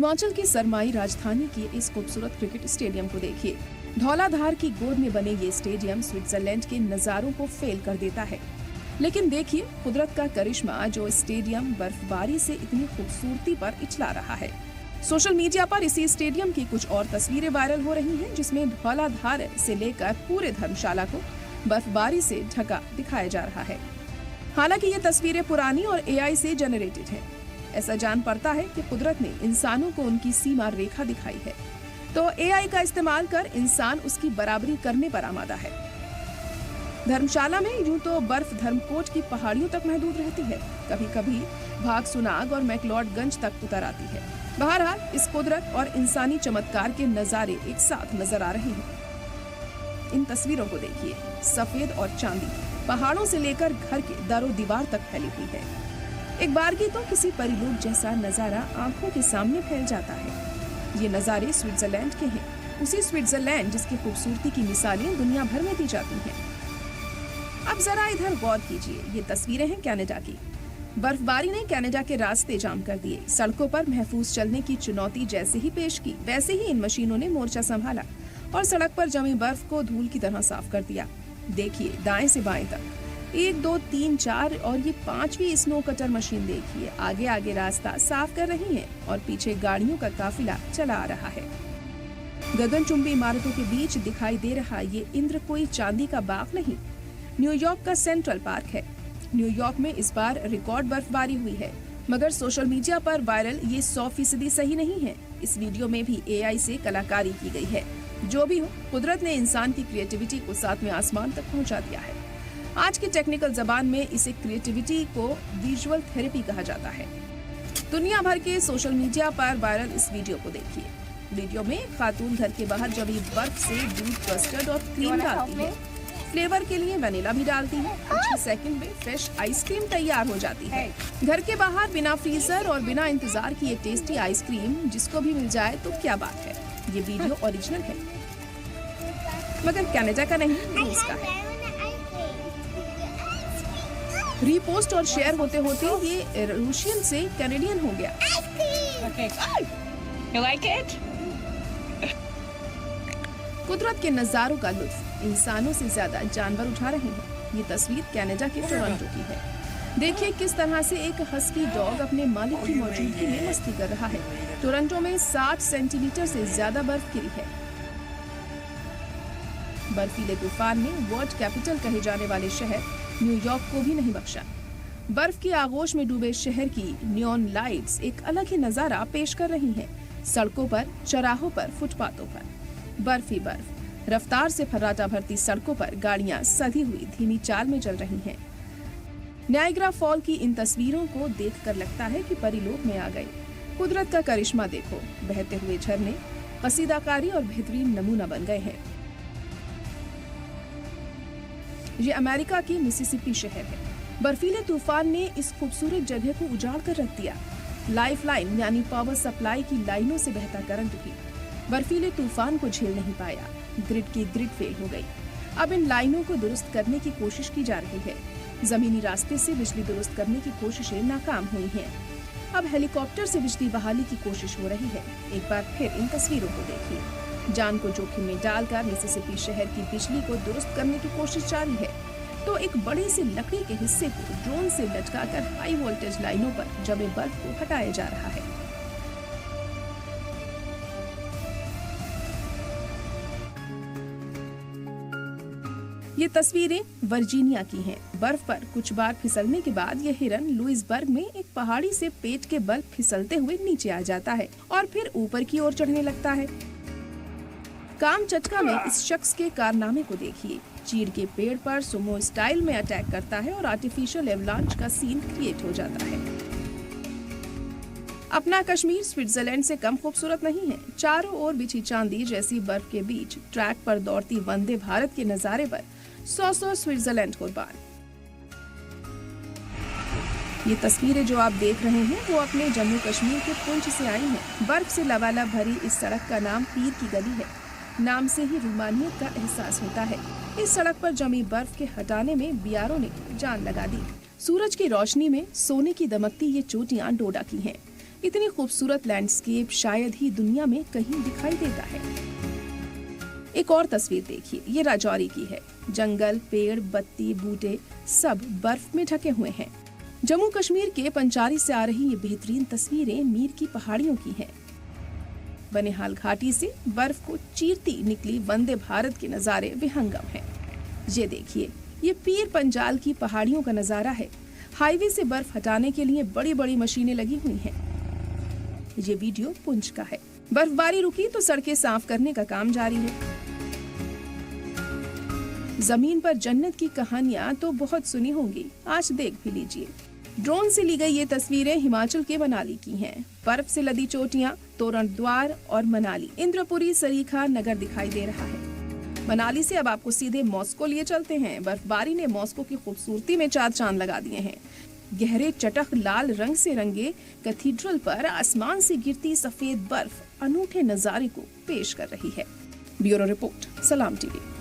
हिमाचल की सरमाई राजधानी की इस खूबसूरत क्रिकेट स्टेडियम को देखिए। धौलाधार की गोद में बने ये स्टेडियम स्विट्जरलैंड के नजारों को फेल कर देता है। लेकिन देखिए कुदरत का करिश्मा, जो स्टेडियम बर्फबारी से इतनी खूबसूरती पर इचला रहा है। सोशल मीडिया पर इसी स्टेडियम की कुछ और तस्वीरें वायरल हो रही हैं, जिसमें धौलाधार से लेकर पूरे धर्मशाला को बर्फबारी से ढका दिखाया जा रहा है। हालांकि ये तस्वीरें पुरानी और एआई से जनरेटेड हैं। ऐसा जान पड़ता है कि कुदरत ने इंसानों को उनकी सीमा रेखा दिखाई है, तो एआई का इस्तेमाल कर इंसान उसकी बराबरी करने पर आमादा है। धर्मशाला में यूं तो बर्फ धर्मकोट की पहाड़ियों तक महदूद रहती है, कभी कभी भागसुनाग और मैक्लोडगंज तक उतर आती है। बहरहाल इस कुदरत और इंसानी चमत्कार के नजारे एक साथ नजर आ रहे हैं। इन तस्वीरों को देखिए, सफेद और चांदी पहाड़ों से लेकर घर के दरो दीवार तक फैली हुई है। एक बारगी तो किसी परिलोक जैसा नजारा आंखों के सामने फैल जाता है। ये नजारे स्विट्जरलैंड के हैं, उसी स्विट्जरलैंड जिसकी खूबसूरती की मिसालें दुनिया भर में दी जाती हैं। अब जरा इधर गौर कीजिए, ये तस्वीरें हैं कनाडा की। बर्फबारी ने कनाडा के रास्ते जाम कर दिए। सड़कों पर महफूज चलने की चुनौती जैसे ही पेश की, वैसे ही इन मशीनों ने मोर्चा संभाला और सड़क पर जमी बर्फ को धूल की तरह साफ कर दिया। देखिए दाएं से बाएं तक 1, 2, 3, 4 और ये 5वीं स्नो कटर मशीन देखिए, आगे आगे रास्ता साफ कर रही है और पीछे गाड़ियों का काफिला चला आ रहा है। गगनचुंबी इमारतों के बीच दिखाई दे रहा ये इंद्र कोई चांदी का बाग नहीं, न्यूयॉर्क का सेंट्रल पार्क है। न्यूयॉर्क में इस बार रिकॉर्ड बर्फबारी हुई है, मगर सोशल मीडिया पर वायरल ये 100% सही नहीं है। इस वीडियो में भी एआई से कलाकारी की गई है। जो भी हो, कुदरत ने इंसान की क्रिएटिविटी को 7वें आसमान तक पहुंचा दिया है। आज की टेक्निकल जबान में इसे क्रिएटिविटी को विजुअल थेरेपी कहा जाता है। दुनिया भर के सोशल मीडिया पर वायरल इस वीडियो को देखिए। वीडियो में खातून घर के बाहर जमी बर्फ से दूध, कस्टर्ड और क्रीम डालती है। फ्लेवर के लिए वनीला भी डालती है। कुछ ही सेकंड में फ्रेश आइसक्रीम तैयार हो जाती है। घर के बाहर बिना फ्रीजर और बिना इंतजार किए टेस्टी आइसक्रीम जिसको भी मिल जाए तो क्या बात है। ये वीडियो ओरिजिनल है, मगर कनाडा का नहीं, रूस का है। रीपोस्ट और शेयर होते होते ये रूशियन से कैनेडियन हो गया। कुदरत के नजारों का लुत्फ इंसानों से ज्यादा जानवर उठा रहे हैं। ये तस्वीर कनाडा के टोरंटो की है। देखिए किस तरह से एक हस्की डॉग अपने मालिक की मौजूदगी में मस्ती कर रहा है। टोरंटो में 60 सेंटीमीटर से ज्यादा बर्फ गिरी है। बर्फीले तूफान ने वर्ल्ड कैपिटल कहे जाने वाले शहर न्यूयॉर्क को भी नहीं बख्शा। बर्फ की आगोश में डूबे शहर की नियॉन लाइट्स एक अलग ही नजारा पेश कर रही हैं। सड़कों पर, चौराहों पर, फुटपाथों पर बर्फ ही बर्फ। रफ्तार से फर्राटा भरती सड़कों पर गाड़ियां सधी हुई धीमी चाल में चल रही हैं। नायग्रा फॉल की इन तस्वीरों को देखकर लगता है कि परिलोक में आ गए। कुदरत का करिश्मा देखो, बहते हुए झरने कसीदाकारी और बेहतरीन नमूना बन गए हैं। ये अमेरिका की मिसिसिपी शहर है। बर्फीले तूफान ने इस खूबसूरत जगह को उजाड़ कर रख दिया। लाइफलाइन यानी पावर सप्लाई की लाइनों से बहता करंट भी बर्फीले तूफान को झेल नहीं पाया। ग्रिड की ग्रिड फेल हो गई। अब इन लाइनों को दुरुस्त करने की कोशिश की जा रही है। जमीनी रास्ते से बिजली दुरुस्त करने की कोशिशें नाकाम हुई हैं। अब हेलीकॉप्टर से बिजली बहाली की कोशिश हो रही है। एक बार फिर इन तस्वीरों को देखिए। जान को जोखिम में डालकर मिसिसिपी शहर की बिजली को दुरुस्त करने की कोशिश जारी है, तो एक बड़े से लकड़ी के हिस्से को ड्रोन से लटकाकर हाई वोल्टेज लाइनों पर जमे बर्फ को हटाया जा रहा है। ये तस्वीरें वर्जीनिया की हैं। बर्फ पर कुछ बार फिसलने के बाद यह हिरन लुइसबर्ग में एक पहाड़ी से पेट के बल फिसलते हुए नीचे आ जाता है और फिर ऊपर की ओर चढ़ने लगता है। कामचटका में इस शख्स के कारनामे को देखिए। चीड़ के पेड़ पर सुमो स्टाइल में अटैक करता है और आर्टिफिशियल एवलांच का सीन क्रिएट हो जाता है। अपना कश्मीर स्विट्जरलैंड से कम खूबसूरत नहीं है। चारों ओर बिछी चांदी जैसी बर्फ के बीच ट्रैक पर दौड़ती वंदे भारत के नजारे पर 100 स्विट्जरलैंड कुर्बान। ये तस्वीरें जो आप देख रहे हैं वो अपने जम्मू कश्मीर के पुंछ से आई हैं। बर्फ से लबालब भरी इस सड़क का नाम पीर की गली है। नाम से ही रूमानियत का एहसास होता है। इस सड़क पर जमी बर्फ के हटाने में बियारों ने जान लगा दी। सूरज की रोशनी में सोने की दमकती ये चोटियां डोडा की हैं। इतनी खूबसूरत लैंडस्केप शायद ही दुनिया में कहीं दिखाई देता है। एक और तस्वीर देखिए, ये राजौरी की है। जंगल, पेड़, बत्ती, बूटे सब बर्फ में ढके हुए हैं। जम्मू कश्मीर के पंचारी से आ रही ये बेहतरीन तस्वीरें मीर की पहाड़ियों की हैं। बनिहाल घाटी से बर्फ को चीरती निकली वंदे भारत के नजारे विहंगम हैं। ये देखिए, ये पीर पंजाल की पहाड़ियों का नजारा है। हाईवे से बर्फ हटाने के लिए बड़ी बड़ी मशीनें लगी हुई हैं। ये वीडियो पुंछ का है। बर्फबारी रुकी तो सड़कें साफ करने का काम जारी है। जमीन पर जन्नत की कहानियां तो बहुत सुनी होंगी, आज देख भी लीजिए। ड्रोन से ली गई ये तस्वीरें हिमाचल के मनाली की हैं। बर्फ से लदी चोटियां, तोरण द्वार और मनाली इंद्रपुरी सरीखा नगर दिखाई दे रहा है। मनाली से अब आपको सीधे मॉस्को लिए चलते हैं। बर्फबारी ने मॉस्को की खूबसूरती में चार चांद लगा दिए हैं। गहरे चटक लाल रंग से रंगे कैथीड्रल पर आसमान से गिरती सफेद बर्फ अनूठे नजारे को पेश कर रही है। ब्यूरो रिपोर्ट, सलाम टीवी।